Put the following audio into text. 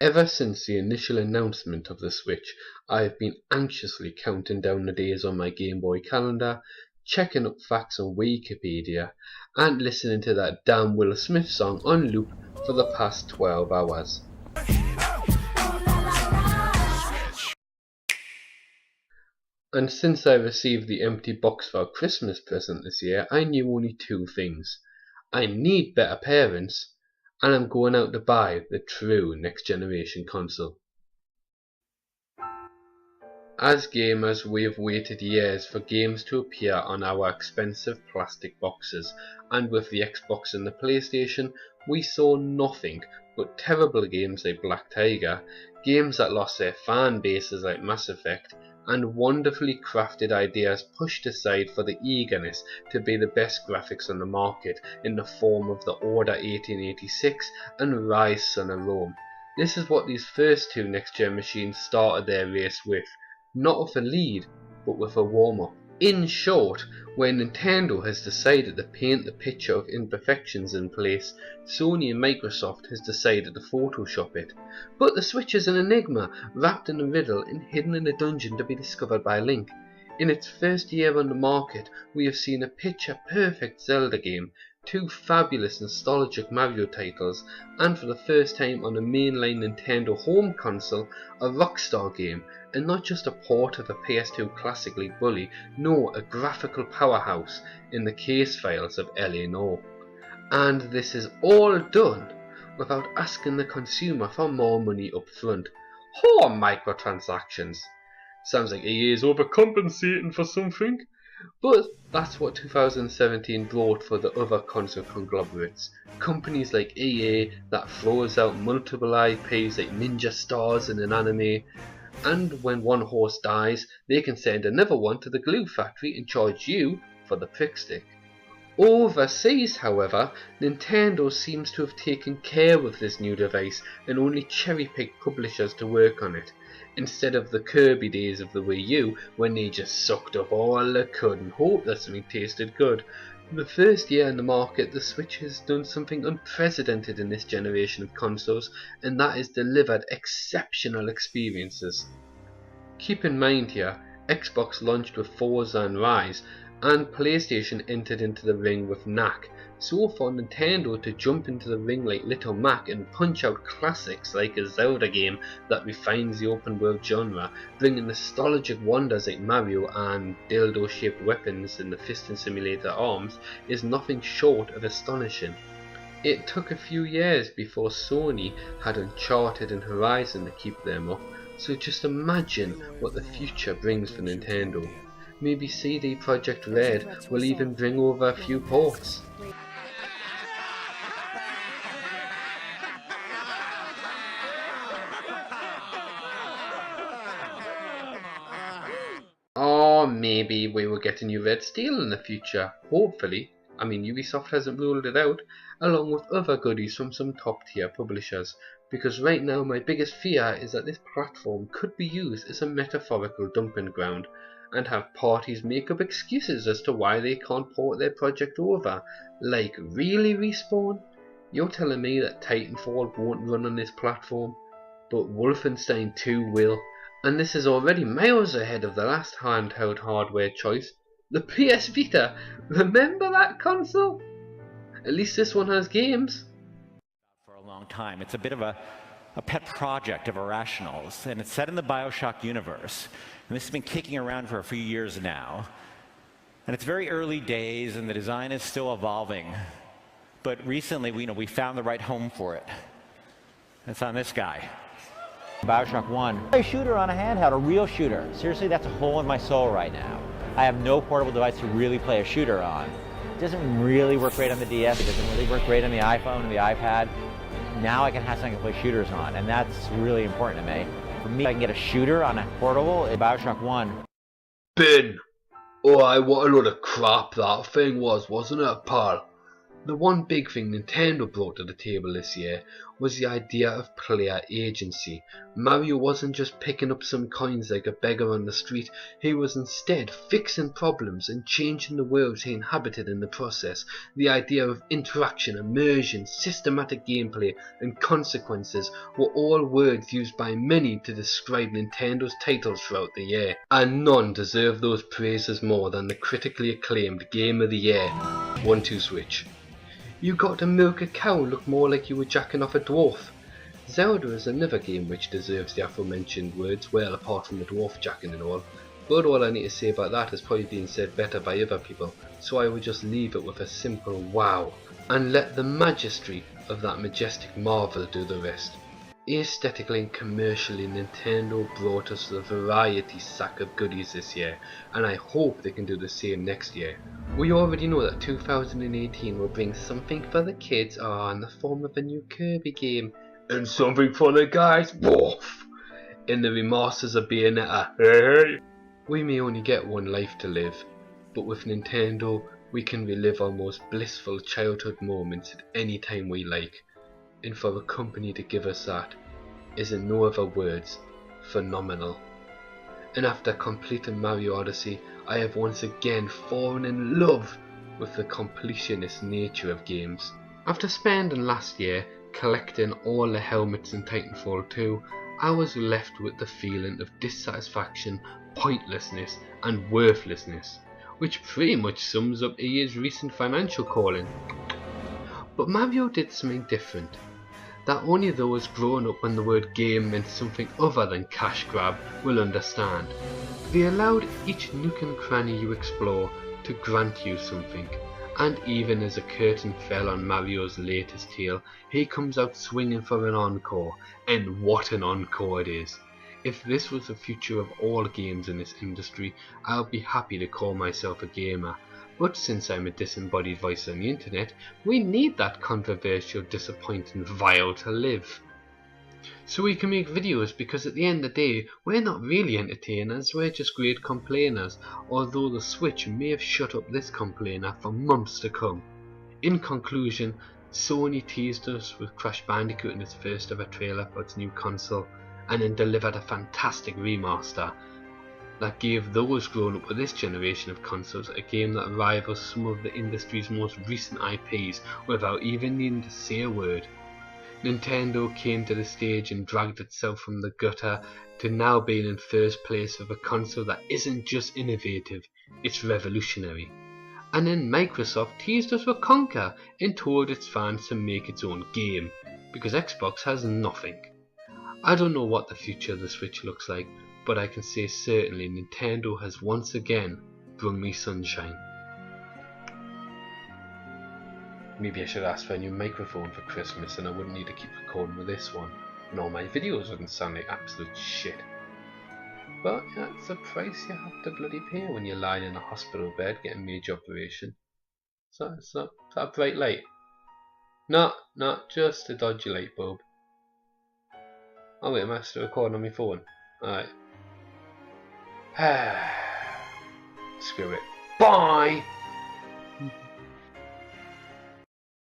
Ever since the initial announcement of the Switch, I have been anxiously counting down the days on my Game Boy calendar, checking up facts on Wikipedia, and listening to that damn Will Smith song on loop for the past 12 hours. And since I received the empty box for a Christmas present this year, I knew only two things. I need better parents, and I'm going out to buy the true next generation console. As gamers, we have waited years for games to appear on our expensive plastic boxes, and with the Xbox and the PlayStation, we saw nothing but terrible games like Black Tiger, games that lost their fan bases like Mass Effect, and wonderfully crafted ideas pushed aside for the eagerness to be the best graphics on the market in the form of the Order 1886 and Rise Son of Rome. This is what these first two next-gen machines started their race with, not with a lead, but with a warm-up. In short, where Nintendo has decided to paint the picture of imperfections in place, Sony and Microsoft has decided to Photoshop it. But the Switch is an enigma, wrapped in a riddle and hidden in a dungeon to be discovered by Link. In its first year on the market, we have seen a picture-perfect Zelda game, two fabulous nostalgic Mario titles, and for the first time on a mainline Nintendo home console, a Rockstar game, and not just a port of the PS2 classic like Bully, no, a graphical powerhouse in the case files of LA And this is all done without asking the consumer for more money up front. Or microtransactions. Sounds like EA is overcompensating for something. But that's what 2017 brought for the other console conglomerates. Companies like EA that throws out multiple IPs like ninja stars in an anime, and when one horse dies, they can send another one to the glue factory and charge you for the prick stick. Overseas, however, Nintendo seems to have taken care of this new device and only cherry-picked publishers to work on it, instead of the Kirby days of the Wii U when they just sucked up all they could and hoped that something tasted good. In the first year in the market, the Switch has done something unprecedented in this generation of consoles, and that is delivered exceptional experiences. Keep in mind here, Xbox launched with Forza and Rise, and PlayStation entered into the ring with Knack, so for Nintendo to jump into the ring like Little Mac and punch out classics like a Zelda game that refines the open world genre, bringing nostalgic wonders like Mario and dildo shaped weapons in the fisting simulator arms, is nothing short of astonishing. It took a few years before Sony had Uncharted and Horizon to keep them up, so just imagine what the future brings for Nintendo. Maybe CD Projekt Red will even bring over a few ports. Or maybe we will get a new Red Steel in the future, hopefully. I mean, Ubisoft hasn't ruled it out, along with other goodies from some top tier publishers, because right now my biggest fear is that this platform could be used as a metaphorical dumping ground, and have parties make up excuses as to why they can't port their project over. Like, really, Respawn? You're telling me that Titanfall won't run on this platform, but Wolfenstein 2 will, and this is already miles ahead of the last handheld hardware choice, the PS Vita. Remember that console? At least this one has games. For a long time. It's a bit of a pet project of Irrational's, and it's set in the BioShock universe. And this has been kicking around for a few years now. And it's very early days, and the design is still evolving. But recently, we found the right home for it. It's on this guy. BioShock 1. A shooter on a handheld, a real shooter. Seriously, that's a hole in my soul right now. I have no portable device to really play a shooter on. It doesn't really work great on the DS. It doesn't really work great on the iPhone and the iPad. Now I can have something to play shooters on, and that's really important to me. For me, I can get a shooter on a portable in BioShock 1. Ben! Oh, what a load of crap that thing was, wasn't it, pal? The one big thing Nintendo brought to the table this year was the idea of player agency. Mario wasn't just picking up some coins like a beggar on the street, he was instead fixing problems and changing the worlds he inhabited in the process. The idea of interaction, immersion, systematic gameplay and consequences were all words used by many to describe Nintendo's titles throughout the year, and none deserve those praises more than the critically acclaimed Game of the Year, 1-2-Switch. You got to milk a cow look more like you were jacking off a dwarf. Zelda is another game which deserves the aforementioned words, well apart from the dwarf jacking and all, but all I need to say about that has probably been said better by other people, so I would just leave it with a simple wow, and let the majesty of that majestic marvel do the rest. Aesthetically and commercially, Nintendo brought us the variety sack of goodies this year, and I hope they can do the same next year. We already know that 2018 will bring something for the kids in the form of a new Kirby game, and something for the guys, woof, in the remasters of Bayonetta. We may only get one life to live, but with Nintendo we can relive our most blissful childhood moments at any time we like. And for a company to give us that is, in no other words, phenomenal. And after completing Mario Odyssey, I have once again fallen in love with the completionist nature of games. After spending last year collecting all the helmets in Titanfall 2, I was left with the feeling of dissatisfaction, pointlessness and worthlessness, which pretty much sums up EA's recent financial calling. But Mario did something different, that only those grown up when the word game meant something other than cash grab will understand. They allowed each nook and cranny you explore to grant you something, and even as a curtain fell on Mario's latest tale, he comes out swinging for an encore, and what an encore it is. If this was the future of all games in this industry, I'll be happy to call myself a gamer. But since I'm a disembodied voice on the internet, we need that controversial, disappointing vile to live. So we can make videos, because at the end of the day, we're not really entertainers, we're just great complainers, although the Switch may have shut up this complainer for months to come. In conclusion, Sony teased us with Crash Bandicoot in its first ever trailer for its new console, and then delivered a fantastic remaster that gave those grown up with this generation of consoles a game that rivals some of the industry's most recent IPs without even needing to say a word. Nintendo came to the stage and dragged itself from the gutter to now being in first place with a console that isn't just innovative, it's revolutionary. And then Microsoft teased us with Conker and told its fans to make its own game, because Xbox has nothing. I don't know what the future of the Switch looks like, but I can say certainly Nintendo has once again brung me sunshine. Maybe I should ask for a new microphone for Christmas and I wouldn't need to keep recording with this one, and all my videos wouldn't sound like absolute shit. But that's the price you have to bloody pay when you're lying in a hospital bed getting a major operation. So it's not that bright light. No, just a dodgy light bulb. Oh wait, am I still recording on my phone? Alright. Screw it. Bye!